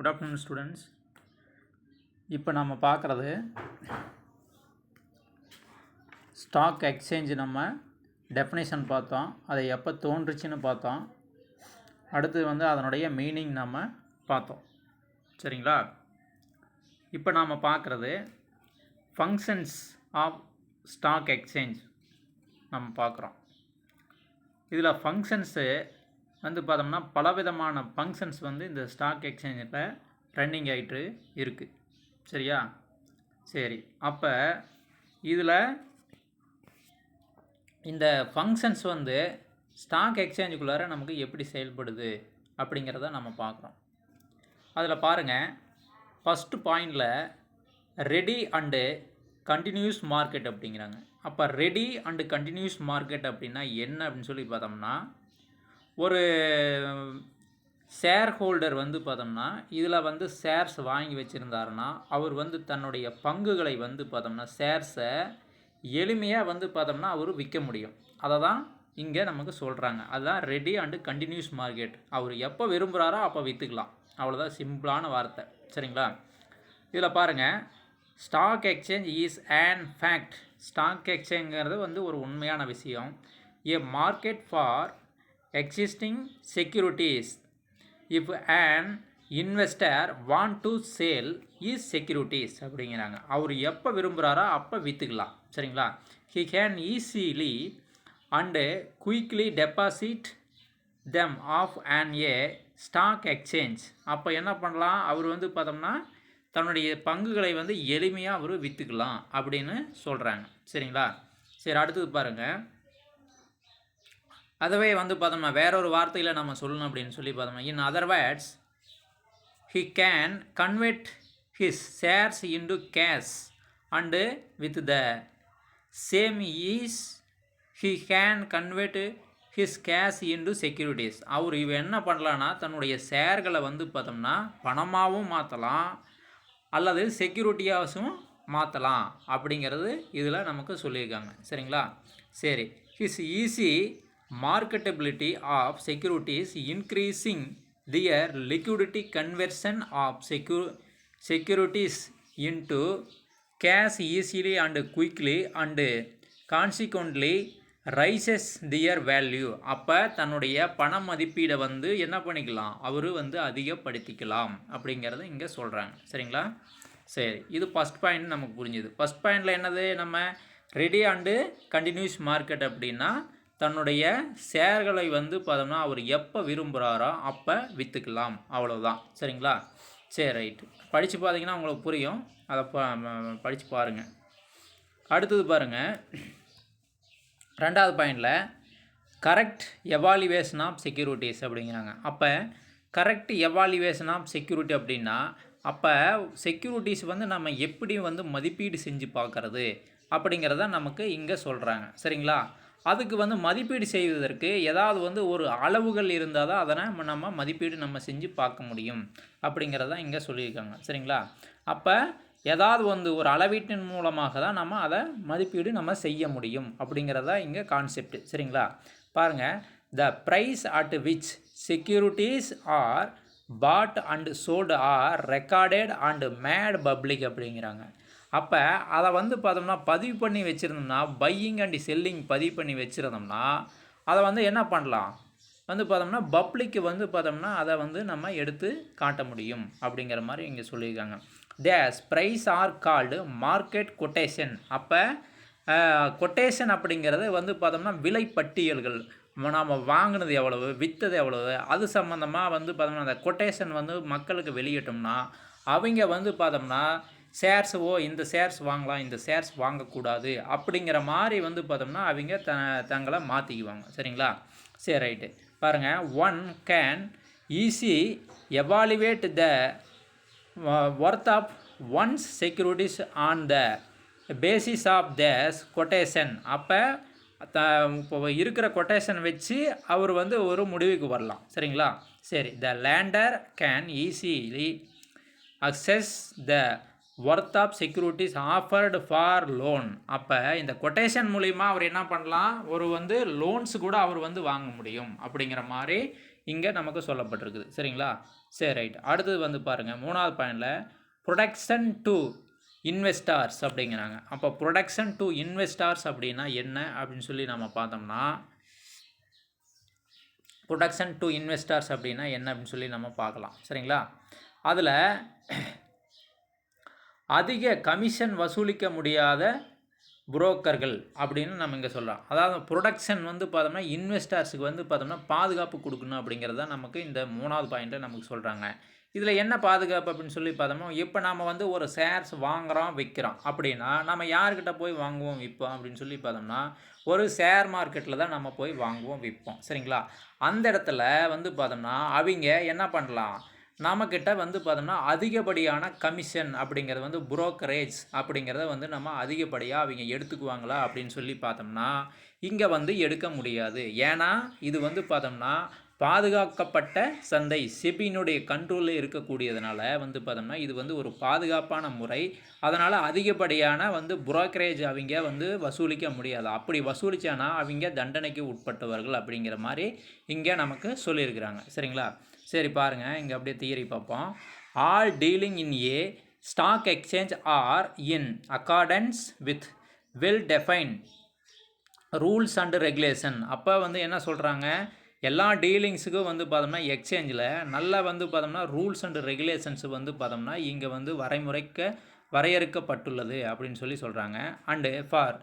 Good afternoon students. இப்போ நம்ம பார்க்குறது ஸ்டாக் எக்ஸ்சேஞ்சு. நம்ம டெஃபினேஷன் பார்த்தோம், அதை எப்போ தோன்றுச்சுன்னு பார்த்தோம். அடுத்து அதனுடைய மீனிங் நம்ம பார்த்தோம். சரிங்களா? இப்போ நாம் பார்க்குறது ஃபங்க்ஷன்ஸ் ஆஃப் ஸ்டாக் எக்ஸ்சேஞ்ச் நம்ம பார்க்குறோம். இதில் ஃபங்க்ஷன்ஸு பார்த்தோம்னா பலவிதமான ஃபங்க்ஷன்ஸ் இந்த ஸ்டாக் எக்ஸ்சேஞ்சில் ரன்னிங் ஆகிட்டு இருக்குது. சரியா? சரி, அப்போ இதில் இந்த ஃபங்க்ஷன்ஸ் ஸ்டாக் எக்ஸ்சேஞ்சுக்குள்ளார நமக்கு எப்படி செயல்படுது அப்படிங்கிறத நம்ம பார்க்குறோம். அதில் பாருங்கள், ஃபஸ்ட்டு பாயிண்டில் ரெடி அண்டு கண்டினியூஸ் மார்க்கெட் அப்படிங்கிறாங்க. அப்போ ரெடி அண்டு கண்டினியூஸ் மார்க்கெட் அப்படின்னா என்ன அப்படின்னு சொல்லி பார்த்தோம்னா, ஒரு ஷேர் ஹோல்டர் பார்த்தோம்னா இதில் ஷேர்ஸ் வாங்கி வச்சுருந்தாருன்னா அவர் தன்னுடைய பங்குகளை பார்த்தோம்னா ஷேர்ஸை எளிமையாக பார்த்தோம்னா அவர் விற்க முடியும். அதை தான் இங்கே நமக்கு சொல்கிறாங்க. அதுதான் ரெடி அண்டு கண்டினியூஸ் மார்க்கெட். அவர் எப்போ விரும்புகிறாரோ அப்போ விற்றுக்கலாம். அவ்வளோதான், சிம்பிளான வார்த்தை. சரிங்களா? இதில் பாருங்கள், stock exchange is and fact. Stock எக்ஸ்சேஞ்சுங்கிறது ஒரு உண்மையான விஷயம். A market for existing securities if and investor want to sale is securities அப்படிங்கிறாங்க. அவர் எப்போ விரும்புகிறாரோ அப்போ விற்றுக்கலாம். சரிங்களா? He can easily and quickly deposit them of and a stock exchange. அப்போ என்ன பண்ணலாம், அவர் பார்த்தோம்னா தன்னுடைய பங்குகளை எளிமையாக அவர் விற்றுக்கலாம் அப்படின்னு சொல்கிறாங்க. சரிங்களா? சரி, அடுத்தது பாருங்கள். அதுவே பார்த்தோம்னா வேற ஒரு வார்த்தையில் நம்ம சொல்லணும் அப்படின்னு சொல்லி பார்த்தோம்னா, in other words, he can convert his shares into cash and with the same ease he can convert his cash into securities. அவர் என்ன பண்ணலான்னா தன்னுடைய ஷேர்களை பார்த்தோம்னா பணமாகவும் மாற்றலாம் அல்லது செக்யூரிட்டியாகவும் மாற்றலாம் அப்படிங்கிறது இதில் நமக்கு சொல்லியிருக்காங்க. சரிங்களா? சரி, his easy marketability of securities increasing their liquidity conversion of securities into cash easily and quickly and consequently rises their value. அப்போ தன்னுடைய பண மதிப்பீடை என்ன பண்ணிக்கலாம், அவர் அதிகப்படுத்திக்கலாம் அப்படிங்கிறத இங்கே சொல்கிறாங்க. சரிங்களா? சரி, இது ஃபஸ்ட் பாயிண்ட் நமக்கு புரிஞ்சுது. ஃபஸ்ட் பாயிண்டில் என்னது, நம்ம ரெடி அண்டு கண்டினியூஸ் மார்க்கெட் அப்படின்னா தன்னுடைய ஷேர்களை பார்த்தோம்னா அவர் எப்போ விரும்புகிறாரோ அப்போ விற்றுக்கலாம். அவ்வளோதான். சரிங்களா? சரி, ரைட்டு. படித்து பார்த்தீங்கன்னா உங்களுக்கு புரியும். அதை படித்து பாருங்கள். அடுத்தது பாருங்கள், ரெண்டாவது பாயிண்டில் கரெக்ட் எவாலுவேஷன் ஆஃப் செக்யூரிட்டிஸ் அப்படிங்கிறாங்க. அப்போ கரெக்ட் எவாலுவேஷன் ஆஃப் செக்யூரிட்டி அப்படின்னா அப்போ செக்யூரிட்டிஸ் நம்ம எப்படி மதிப்பீடு செஞ்சு பார்க்குறது அப்படிங்கிறத நமக்கு இங்கே சொல்கிறாங்க. சரிங்களா? அதுக்கு மதிப்பீடு செய்வதற்கு ஏதாவது ஒரு அளவுகள் இருந்தால் தான் அதனை நம்ம மதிப்பீடு செஞ்சு பார்க்க முடியும் அப்படிங்கிறதான் இங்கே சொல்லியிருக்காங்க. சரிங்களா? அப்போ ஏதாவது ஒரு அளவீட்டின் மூலமாக தான் நம்ம அதை மதிப்பீடு செய்ய முடியும் அப்படிங்கிறதா இங்கே கான்செப்ட். சரிங்களா? பாருங்கள், the price at which securities are bought and sold are recorded and made public அப்படிங்கிறாங்க. அப்போ அதை பார்த்தோம்னா பதிவு பண்ணி வச்சுருந்தோம்னா, பையிங் அண்ட் செல்லிங் பதிவு பண்ணி வச்சுருந்தோம்னா அதை என்ன பண்ணலாம், பார்த்தோம்னா பப்ளிக்கு பார்த்தோம்னா அதை நம்ம எடுத்து காட்ட முடியும் அப்படிங்கிற மாதிரி இங்கே சொல்லியிருக்காங்க. These price are called market quotation. அப்போ கொட்டேஷன் அப்படிங்கிறது பார்த்தோம்னா விலை பட்டியல்கள். நாம் வாங்கினது எவ்வளவு, விற்றது எவ்வளவு, அது சம்மந்தமாக பார்த்தோம்னா அந்த கொட்டேஷன் மக்களுக்கு வெளியிட்டோம்னா அவங்க பார்த்தோம்னா ஷேர்ஸோ இந்த ஷேர்ஸ் வாங்கலாம், இந்த ஷேர்ஸ் வாங்கக்கூடாது அப்படிங்கிற மாதிரி பார்த்தோம்னா அவங்க தங்களை மாற்றிக்குவாங்க. சரிங்களா? சரி, ரைட்டு. பாருங்கள், one can easy evaluate the worth of one's securities on the basis of thus quotation. அப்போ இப்போ இருக்கிற கொட்டேஷன் வச்சு அவர் ஒரு முடிவுக்கு வரலாம். சரிங்களா? சரி, the lender can easily access the worth of securities offered for loan. அப்போ இந்த கொட்டேஷன் மூலிமா அவர் என்ன பண்ணலாம், ஒரு லோன்ஸ் கூட அவர் வாங்க முடியும் அப்படிங்கிற மாதிரி இங்கே நமக்கு சொல்லப்பட்டிருக்குது. சரிங்களா? சரி, ரைட். அடுத்தது வந்து பாருங்கள், 3வது பாயிண்டில் ப்ரொடக்ஷன் டு இன்வெஸ்டார்ஸ் அப்படிங்கிறாங்க. அப்போ ப்ரொடக்ஷன் டு இன்வெஸ்டார்ஸ் அப்படின்னா என்ன அப்படின்னு சொல்லி நம்ம பார்த்தோம்னா, ப்ரொடக்ஷன் டு இன்வெஸ்டார்ஸ் அப்படின்னா என்ன அப்படின்னு சொல்லி நம்ம பார்க்கலாம். சரிங்களா? அதில் அதிக கமிஷன் வசூலிக்க முடியாத புரோக்கர்கள் அப்படின்னு நம்ம இங்கே சொல்கிறோம். அதாவது ப்ரொடக்ஷன் வந்து பார்த்தோம்னா இன்வெஸ்டர்ஸுக்கு வந்து பார்த்தோம்னா பாதுகாப்பு கொடுக்கணும் அப்படிங்கிறது தான் நமக்கு இந்த 3வது பாயிண்ட்டில் நமக்கு சொல்கிறாங்க. இதில் என்ன பாதுகாப்பு அப்படின்னு சொல்லி பார்த்தோம்னா, இப்போ நம்ம வந்து ஒரு ஷேர்ஸ் வாங்குகிறோம் விற்கிறோம் அப்படின்னா நம்ம யார்கிட்ட போய் வாங்குவோம் விற்போம் அப்படின்னு சொல்லி பார்த்தோம்னா, ஒரு ஷேர் மார்க்கெட்டில் தான் நம்ம போய் வாங்குவோம் விற்போம். சரிங்களா? அந்த இடத்துல வந்து பார்த்தோம்னா அவங்க என்ன பண்ணலாம், நம்மக்கிட்ட வந்து பார்த்தோம்னா அதிகப்படியான கமிஷன் அப்படிங்கிறது வந்து புரோக்கரேஜ் அப்படிங்கிறத வந்து நம்ம அதிகப்படியாக அவங்க எடுத்துக்குவாங்களா அப்படின்னு சொல்லி பார்த்தோம்னா இங்கே வந்து எடுக்க முடியாது. ஏன்னா இது வந்து பார்த்தோம்னா பாதுகாக்கப்பட்ட சந்தை, செபியினுடைய கண்ட்ரோலில் இருக்கக்கூடியதுனால வந்து பார்த்தோம்னா இது வந்து ஒரு பாதுகாப்பான முறை. அதனால் அதிகப்படியான வந்து புரோக்கரேஜ் அவங்க வந்து வசூலிக்க முடியாது. அப்படி வசூலித்தானா அவங்க தண்டனைக்கு உட்பட்டவர்கள் அப்படிங்கிற மாதிரி இங்கே நமக்கு சொல்லியிருக்கிறாங்க. சரிங்களா? சரி பாருங்கள், இங்கே அப்படியே தியரி பார்ப்போம். All dealing in a stock exchange are in accordance with well define rules and regulation. அப்போ வந்து என்ன சொல்கிறாங்க, எல்லா டீலிங்ஸுக்கும் வந்து பார்த்தோம்னா எக்ஸ்சேஞ்சில் நல்லா வந்து பார்த்தோம்னா ரூல்ஸ் அண்ட் ரெகுலேஷன்ஸ் வந்து பார்த்தோம்னா இங்கே வந்து வரையறுக்கப்பட்டுள்ளது அப்படின்னு சொல்லி சொல்கிறாங்க. And for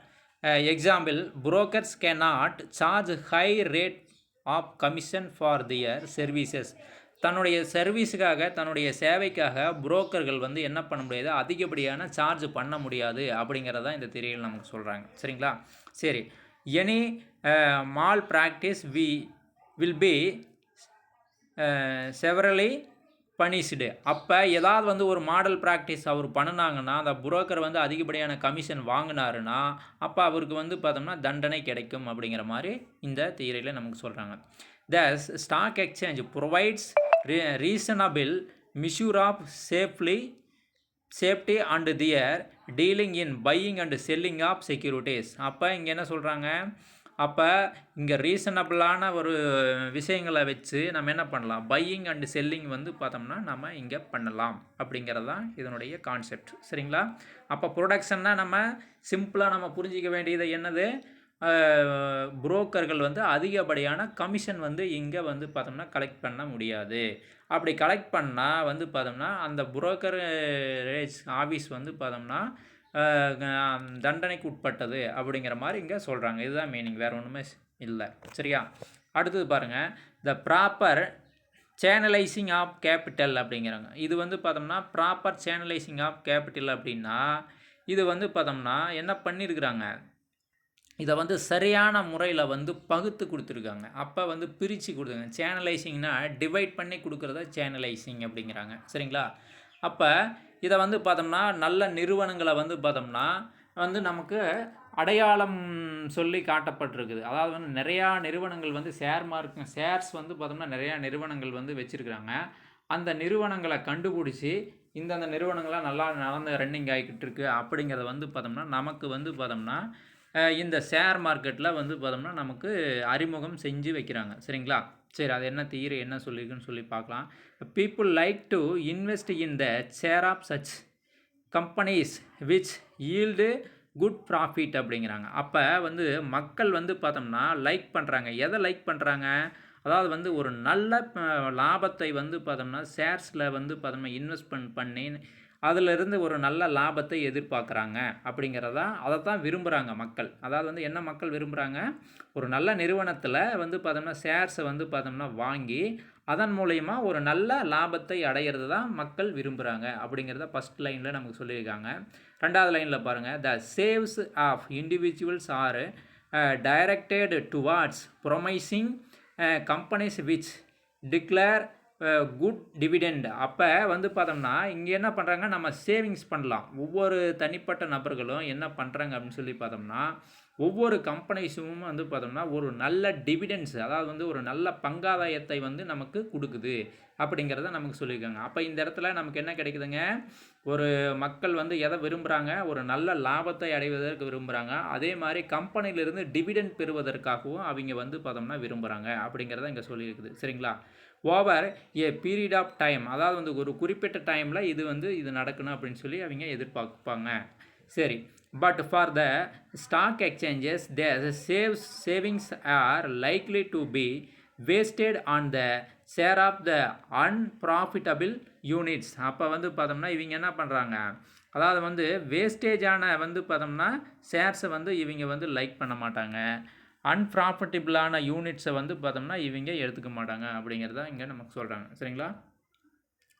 example, brokers cannot charge high rate of commission for their services. தன்னுடைய சர்வீஸுக்காக, தன்னுடைய சேவைக்காக புரோக்கர்கள் வந்து என்ன பண்ண முடியாது, அதிகப்படியான சார்ஜ் பண்ண முடியாது அப்படிங்கிறதான் இந்த திரையில் நமக்கு சொல்கிறாங்க. சரிங்களா? சரி, any malpractice will be severely punished. அப்போ ஏதாவது வந்து ஒரு மாடல் ப்ராக்டிஸ் அவர் பண்ணினாங்கன்னா, அந்த புரோக்கர் வந்து அதிகப்படியான கமிஷன் வாங்கினாருன்னா அப்போ அவருக்கு வந்து பார்த்தோம்னா தண்டனை கிடைக்கும் அப்படிங்கிற மாதிரி இந்த தியரியில் நமக்கு சொல்கிறாங்க. Thus stock exchange provides reasonable measure of safety and their dealing in buying and selling of securities. அப்போ இங்கே என்ன சொல்கிறாங்க, அப்போ இங்கே ரீசனபிளான ஒரு விஷயங்களை வச்சு நம்ம என்ன பண்ணலாம், பையிங் அண்ட் செல்லிங் வந்து பார்த்தோம்னா நம்ம இங்கே பண்ணலாம் அப்படிங்கிறது தான் இதனுடைய கான்செப்ட். சரிங்களா? அப்போ ப்ரொடக்ஷன்னா நம்ம சிம்பிளாக நம்ம புரிஞ்சிக்க வேண்டியது என்னது, புரோக்கர்கள் வந்து அதிகப்படியான கமிஷன் வந்து இங்கே வந்து பார்த்தோம்னா கலெக்ட் பண்ண முடியாது. அப்படி கலெக்ட் பண்ணால் வந்து பார்த்தோம்னா அந்த புரோக்கரேஜ் ஆஃபீஸ் வந்து பார்த்தோம்னா தண்டனைக்கு உட்பட்டது அப்படிங்கிற மாதிரி இங்கே சொல்கிறாங்க. இதுதான் மீனிங், வேறு ஒன்றுமே இல்லை. சரியா? அடுத்தது பாருங்கள், the proper channelising of capital அப்படிங்கிறாங்க. இது வந்து பார்த்தோம்னா ப்ராப்பர் சேனலைசிங் ஆஃப் கேபிட்டல் அப்படின்னா இது வந்து பார்த்தோம்னா என்ன பண்ணியிருக்கிறாங்க, இதை வந்து சரியான முறையில் வந்து பகுத்து கொடுத்துருக்காங்க. அப்போ வந்து பிரித்து கொடுத்துருங்க. சேனலைசிங்னா டிவைட் பண்ணி கொடுக்குறத சேனலைசிங் அப்படிங்கிறாங்க. சரிங்களா? அப்போ இதை வந்து பார்த்தோம்னா நல்ல நிறுவனங்களை வந்து பார்த்தோம்னா வந்து நமக்கு அடையாளம் சொல்லி காட்டப்பட்டிருக்குது. அதாவது வந்து நிறையா நிறுவனங்கள் வந்து ஷேர்ஸ் வந்து பார்த்தோம்னா நிறையா நிறுவனங்கள் வந்து வச்சுருக்குறாங்க. அந்த நிறுவனங்களை கண்டுபிடிச்சி இந்தந்த நிறுவனங்களாம் நல்லா ரன்னிங் ஆகிக்கிட்டு இருக்குது அப்படிங்கிறத வந்து பார்த்தோம்னா நமக்கு வந்து பார்த்தோம்னா இந்த ஷேர் மார்க்கெட்டில் வந்து பார்த்தோம்னா நமக்கு அறிமுகம் செஞ்சு வைக்கிறாங்க. சரிங்களா? சரி, அது என்ன தியரி என்ன சொல்லியிருக்குன்னு சொல்லி பார்க்கலாம். People like to invest in the share of such companies which yield good profit அப்படிங்கிறாங்க. அப்போ வந்து மக்கள் வந்து பார்த்தோம்னா லைக் பண்ணுறாங்க. எதை லைக் பண்ணுறாங்க, அதாவது வந்து ஒரு நல்ல லாபத்தை வந்து பார்த்தோம்னா ஷேர்ஸில் வந்து பார்த்தோம்னா இன்வெஸ்ட்மெண்ட் பண்ணி அதிலிருந்து ஒரு நல்ல லாபத்தை எதிர்பார்க்குறாங்க அப்படிங்கிறதா, அதை தான் விரும்புகிறாங்க மக்கள். அதாவது வந்து என்ன மக்கள் விரும்புகிறாங்க, ஒரு நல்ல நிறுவனத்தில் வந்து பார்த்தோம்னா ஷேர்ஸை வந்து பார்த்தோம்னா வாங்கி அதன் மூலயமா ஒரு நல்ல லாபத்தை அடையிறது தான் மக்கள் விரும்புகிறாங்க அப்படிங்கிறத ஃபஸ்ட் லைனில் நமக்கு சொல்லியிருக்காங்க. 2வது லைனில் பாருங்கள், the saves of individuals are directed towards promising companies which declare good dividend. அப்போ வந்து பார்த்தோம்னா இங்கே என்ன பண்ணுறாங்க, நம்ம சேவிங்ஸ் பண்ணலாம். ஒவ்வொரு தனிப்பட்ட நபர்களும் என்ன பண்ணுறாங்க அப்படின்னு சொல்லி பார்த்தோம்னா ஒவ்வொரு கம்பெனிஸும் வந்து பார்த்தோம்னா ஒரு நல்ல டிவிடெண்ட்ஸ், அதாவது வந்து ஒரு நல்ல பங்காதாயத்தை வந்து நமக்கு கொடுக்குது அப்படிங்கிறத நமக்கு சொல்லியிருக்காங்க. அப்போ இந்த இடத்துல நமக்கு என்ன கிடைக்குதுங்க, ஒரு மக்கள் வந்து எதை விரும்புகிறாங்க, ஒரு நல்ல லாபத்தை அடைவதற்கு விரும்புகிறாங்க. அதே மாதிரி கம்பெனியிலிருந்து டிவிடெண்ட் பெறுவதற்காகவும் அவங்க வந்து பார்த்தோம்னா விரும்புகிறாங்க அப்படிங்கிறத இங்கே சொல்லியிருக்குது. சரிங்களா? Over a period of time, அதாவது வந்து ஒரு குறிப்பிட்ட டைமில் இது நடக்கணும் அப்படின்னு சொல்லி அவங்க எதிர்பார்ப்பாங்க. சரி, but for the stock exchanges their savings are likely to be wasted on the share of the unprofitable units. அப்போ வந்து பார்த்தோம்னா இவங்க என்ன பண்ணுறாங்க, அதாவது வந்து வேஸ்டேஜான வந்து பார்த்தோம்னா ஷேர்ஸை வந்து இவங்க வந்து லைக் பண்ண மாட்டாங்க, அன்ப்ராஃபிட்டபிளான யூனிட்ஸை வந்து பார்த்தோம்னா இவங்க எடுத்துக்க மாட்டாங்க அப்படிங்கிறத இங்கே நமக்கு சொல்கிறாங்க. சரிங்களா?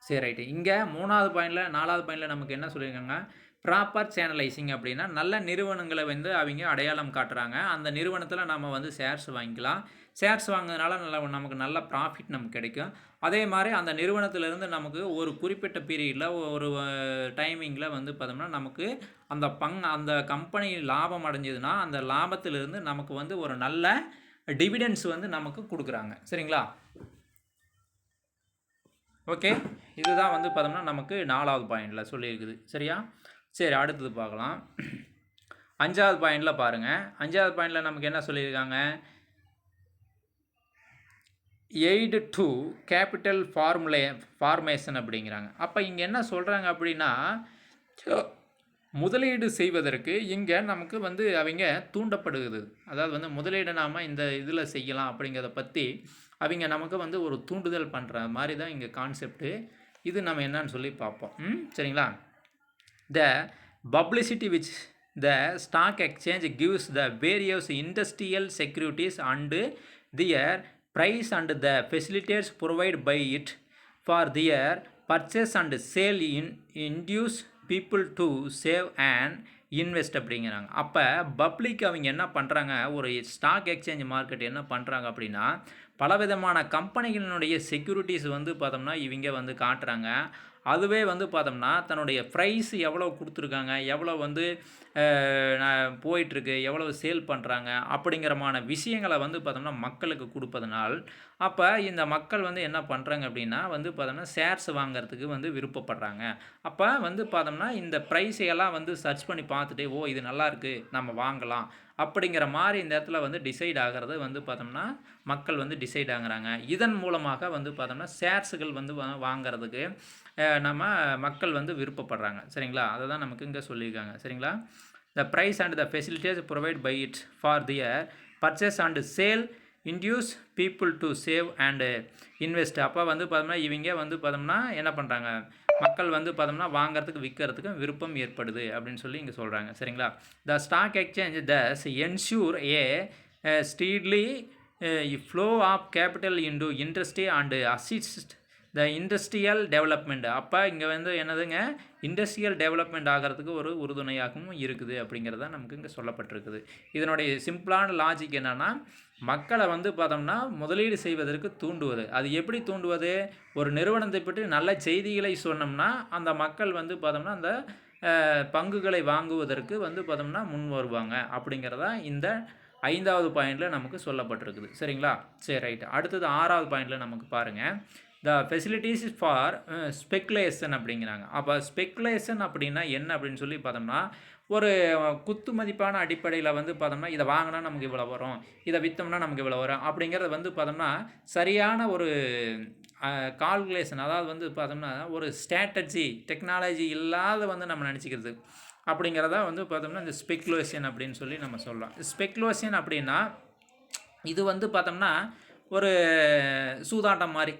சரி, ரைட்டு. இங்கே 3வது பாயிண்டில் 4வது பாயிண்டில் நமக்கு என்ன சொல்லியிருக்காங்க, ப்ராப்பர் சேனலைசிங் அப்படின்னா நல்ல நிறுவனங்களை வந்து அவங்க அடையாளம் காட்டுறாங்க. அந்த நிறுவனத்தில் நம்ம வந்து ஷேர்ஸ் வாங்கிக்கலாம். ஷேர்ஸ் வாங்கினதுனால நமக்கு நல்ல ப்ராஃபிட் நமக்கு கிடைக்கும். அதே மாதிரி அந்த நிறுவனத்திலேருந்து நமக்கு ஒரு குறிப்பிட்ட பீரியடில் ஒரு டைமிங்கில் வந்து பார்த்தோம்னா நமக்கு அந்த கம்பெனி லாபம் அடைஞ்சதுன்னா அந்த லாபத்திலிருந்து நமக்கு வந்து ஒரு நல்ல டிவிடெண்ட்ஸ் வந்து நமக்கு கொடுக்குறாங்க. சரிங்களா? ஓகே, இதுதான் வந்து பார்த்தோம்னா நமக்கு 4வது பாயிண்டில் சொல்லியிருக்குது. சரியா? சரி, அடுத்தது பார்க்கலாம். 5வது பாயிண்டில் பாருங்கள். 5வது பாயிண்டில் நமக்கு என்ன சொல்லியிருக்காங்க, எய்டு டு கேபிட்டல் ஃபார்மேஷன் அப்படிங்கிறாங்க. அப்போ இங்கே என்ன சொல்கிறாங்க அப்படின்னா, முதலீடு செய்வதற்கு இங்கே நமக்கு வந்து அவங்க தூண்டப்படுகிறது. அதாவது வந்து முதலீடு நாம் இந்த இதில் செய்யலாம் அப்படிங்கிறத பற்றி அவங்க நமக்கு வந்து ஒரு தூண்டுதல் பண்ணுற மாதிரி தான் இங்கே கான்செப்ட்டு. இது நம்ம என்னன்னு சொல்லி பார்ப்போம். சரிங்களா? The publicity which the stock exchange gives the various industrial securities and their price and the facilities provided by it for their purchase and sale induce people to save and invest அப்படிங்கிறாங்க. அப்போ public அவங்க என்ன பண்ணுறாங்க, ஒரு stock exchange market என்ன பண்ணுறாங்க அப்படின்னா பலவிதமான கம்பெனிகளினுடைய செக்யூரிட்டிஸ் வந்து பார்த்தோம்னா இவங்க வந்து காட்டுறாங்க. அதுவே வந்து பார்த்தோம்னா தன்னுடைய ப்ரைஸ் எவ்வளோ கொடுத்துருக்காங்க, எவ்வளோ வந்து போயிட்டுருக்கு, எவ்வளோ சேல் பண்ணுறாங்க அப்படிங்கிறமான விஷயங்களை வந்து பார்த்தோம்னா மக்களுக்கு கொடுப்பதனால் அப்போ இந்த மக்கள் வந்து என்ன பண்ணுறாங்க அப்படின்னா வந்து பார்த்தோம்னா ஷேர்ஸ் வாங்கிறதுக்கு வந்து விருப்பப்படுறாங்க. அப்போ வந்து பார்த்தோம்னா இந்த ப்ரைஸையெல்லாம் வந்து சர்ச் பண்ணி பார்த்துட்டு ஓ இது நல்லாயிருக்கு நம்ம வாங்கலாம் அப்படிங்கிற மாதிரி இந்த இடத்துல வந்து டிசைட் ஆகிறது வந்து பார்த்தோம்னா மக்கள் வந்து டிசைட் ஆகுறாங்க. இதன் மூலமாக வந்து பார்த்தோம்னா ஷேர்ஸுகள் வந்து வாங்கிறதுக்கு நம்ம மக்கள் வந்து விருப்பப்படுறாங்க. சரிங்களா? அதை தான் நமக்கு இங்கே சொல்லியிருக்காங்க. சரிங்களா? The price and the facilities provide by it for their purchase and sale induce people to save and invest. அப்போ வந்து பார்த்தோம்னா இவங்க வந்து பார்த்தோம்னா என்ன பண்ணுறாங்க, மக்கள் வந்து பார்த்தோம்னா வாங்கிறதுக்கு விற்கிறதுக்கு விருப்பம் ஏற்படுது அப்படின்னு சொல்லி இங்கே சொல்கிறாங்க. சரிங்களா? The stock exchange thus ensure a steadily flow of capital into industry and assist the industrial development. அப்போ இங்கே வந்து என்னதுங்க, இண்டஸ்ட்ரியல் டெவலப்மெண்ட் ஆகிறதுக்கு ஒரு உறுதுணையாகவும் இருக்குது அப்படிங்கிறத நமக்கு இங்கே சொல்லப்பட்டிருக்குது. இதனுடைய சிம்பிளான லாஜிக் என்னென்னா மக்களை வந்து பார்த்தோம்னா முதலீடு செய்வதற்கு தூண்டுவது. அது எப்படி தூண்டுவது, ஒரு நிறுவனத்தை பற்றி நல்ல செய்திகளை சொன்னோம்னா அந்த மக்கள் வந்து பார்த்தோம்னா அந்த பங்குகளை வாங்குவதற்கு வந்து பார்த்தோம்னா முன் வருவாங்க அப்படிங்கிறதா இந்த 5வது பாயிண்டில் நமக்கு சொல்லப்பட்டிருக்குது. சரிங்களா? சரி, ரைட்டு. அடுத்தது 6வது பாயிண்டில் நமக்கு பாருங்கள், த ஃபெசிலிட்டிஸ் ஃபார் ஸ்பெக்குலேஷன் அப்படிங்கிறாங்க. அப்போ ஸ்பெக்குலேஷன் அப்படின்னா என்ன அப்படின்னு சொல்லி பார்த்தோம்னா ஒரு குத்து மதிப்பான அடிப்படையில் வந்து பார்த்தோம்னா இதை வாங்கினா நமக்கு இவ்வளோ வரும், இதை விற்றோம்னா நமக்கு இவ்வளோ வரும் அப்படிங்கிறது வந்து பார்த்தோம்னா சரியான ஒரு கால்குலேஷன், அதாவது வந்து பார்த்தோம்னா ஒரு ஸ்ட்ராட்டஜி டெக்னாலஜி இல்லாத வந்து நம்ம நினச்சிக்கிறது அப்படிங்கிறதா வந்து பார்த்தோம்னா இந்த ஸ்பெக்குலேஷன் அப்படின்னு சொல்லி நம்ம சொல்லலாம். ஸ்பெக்குலேஷன் அப்படின்னா இது வந்து பார்த்தோம்னா ஒரு சூதாட்டம் மாதிரி.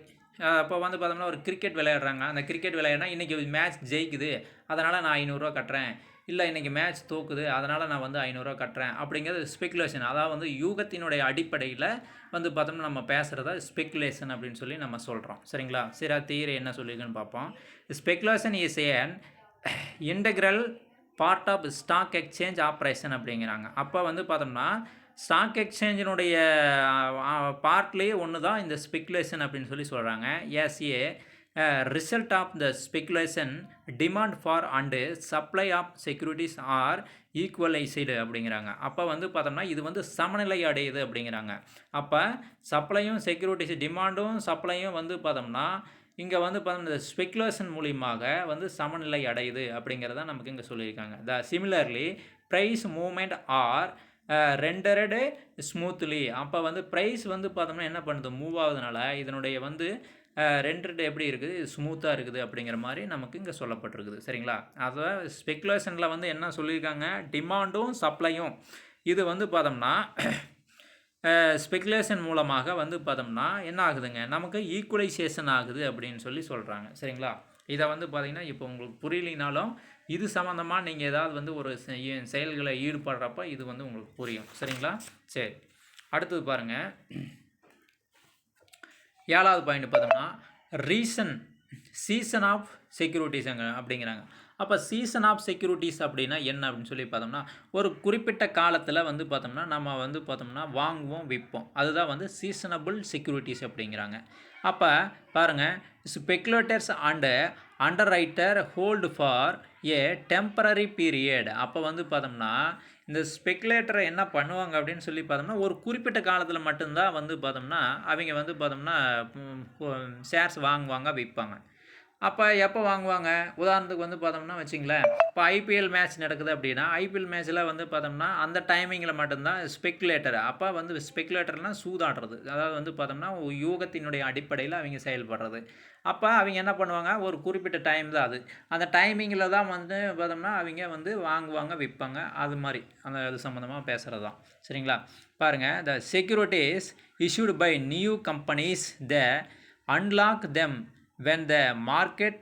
இப்போ வந்து பார்த்தோம்னா ஒரு கிரிக்கெட் விளையாடுறாங்க, அந்த கிரிக்கெட் விளையாடினா இன்றைக்கி மேட்ச் ஜெயிக்குது அதனால் நான் 500 கட்டுறேன், இல்லை இன்றைக்கி மேட்ச் தோக்குது அதனால் நான் வந்து 500 கட்டுறேன் அப்படிங்கிறது ஸ்பெக்குலேஷன். அதாவது வந்து யூகத்தினுடைய அடிப்படையில் வந்து பார்த்தோம்னா நம்ம பேசுகிறத ஸ்பெக்குலேஷன் அப்படின்னு சொல்லி நம்ம சொல்கிறோம். சரிங்களா? சரி, தீரை என்ன சொல்லியிருக்குன்னு பார்ப்போம். Speculation is an integral part of stock exchange operation அப்படிங்கிறாங்க. அப்போ வந்து பார்த்தோம்னா ஸ்டாக் எக்ஸ்சேஞ்சினுடைய பார்ட்லேயே ஒன்று தான் இந்த ஸ்பெக்குலேஷன் அப்படின்னு சொல்லி சொல்கிறாங்க. As a result of the speculation demand for and supply of securities are equalised அப்படிங்கிறாங்க. அப்போ வந்து பார்த்தோம்னா இது வந்து சமநிலை அடையுது அப்படிங்கிறாங்க. அப்போ சப்ளையும் செக்யூரிட்டிஸ் டிமாண்டும் சப்ளையும் வந்து பார்த்தோம்னா இங்கே வந்து பார்த்தோம்னா இந்த ஸ்பெகுலேஷன் மூலியமாக வந்து சமநிலை அடையுது அப்படிங்கிறத நமக்கு இங்கே சொல்லியிருக்காங்க. Similarly price movement are rendered smoothly. அப்போ வந்து ப்ரைஸ் வந்து பார்த்தோம்னா என்ன பண்ணுது, மூவ் ஆகுதுனால இதனுடைய வந்து ரெண்டரடு எப்படி இருக்குது, ஸ்மூத்தாக இருக்குது அப்படிங்கிற மாதிரி நமக்கு இங்கே சொல்லப்பட்டிருக்குது. சரிங்களா? அதை ஸ்பெகுலேஷனில் வந்து என்ன சொல்லியிருக்காங்க, டிமாண்டும் சப்ளையும் இது வந்து பார்த்தோம்னா ஸ்பெகுலேஷன் மூலமாக வந்து பார்த்தோம்னா என்ன ஆகுதுங்க, நமக்கு ஈக்குவலைசேஷன் ஆகுது அப்படின்னு சொல்கிறாங்க. சரிங்களா? இதை வந்து பார்த்திங்கன்னா இப்போ உங்களுக்கு புரியலினாலும் இது சம்மந்தமாக நீங்கள் ஏதாவது வந்து ஒரு செயல்களை ஈடுபடுறப்ப இது வந்து உங்களுக்கு புரியும். சரிங்களா? சரி, அடுத்தது பாருங்கள். 7வது பாயிண்ட் பார்த்தோம்னா சீசன் ஆஃப் செக்யூரிட்டிஸ் அப்படிங்கிறாங்க. அப்போ சீசன் ஆஃப் செக்யூரிட்டிஸ் அப்படின்னா என்ன அப்படின்னு சொல்லி பார்த்தோம்னா ஒரு குறிப்பிட்ட காலத்தில் வந்து பார்த்தோம்னா நம்ம வந்து பார்த்தோம்னா வாங்குவோம் விற்போம், அதுதான் வந்து சீசனபிள் செக்யூரிட்டிஸ் அப்படிங்கிறாங்க. அப்போ பாருங்கள், speculators and underwriter hold for a temporary period. அப்போ வந்து பார்த்தோம்னா இந்த ஸ்பெகுலேட்டரை என்ன பண்ணுவாங்க அப்படின்னு சொல்லி பார்த்தோம்னா ஒரு குறிப்பிட்ட காலத்தில் மட்டும்தான் வந்து பார்த்தோம்னா அவங்க வந்து பார்த்தோம்னா ஷேர்ஸ் வாங்குவாங்க விற்பாங்க. அப்போ எப்போ வாங்குவாங்க, உதாரணத்துக்கு வந்து பார்த்தோம்னா வச்சிங்களேன், இப்போ ஐபிஎல் மேட்ச் நடக்குது அப்படின்னா ஐபிஎல் மேட்ச்சில் வந்து பார்த்தோம்னா அந்த டைமிங்கில் மட்டும்தான் ஸ்பெகுலேட்டர். அப்போ வந்து ஸ்பெகுலேட்டர்னால் சூதாடுறது, அதாவது வந்து பார்த்தோம்னா யூகத்தினுடைய அடிப்படையில் அவங்க செயல்படுறது. அப்போ அவங்க என்ன பண்ணுவாங்க, ஒரு குறிப்பிட்ட டைம் தான் அது, அந்த டைமிங்கில் தான் வந்து பார்த்தோம்னா அவங்க வந்து வாங்குவாங்க விற்பாங்க, அது மாதிரி அந்த அது சம்மந்தமாக பேசுகிறது தான். சரிங்களா? பாருங்கள், த securities issued by new companies they unlock them when the market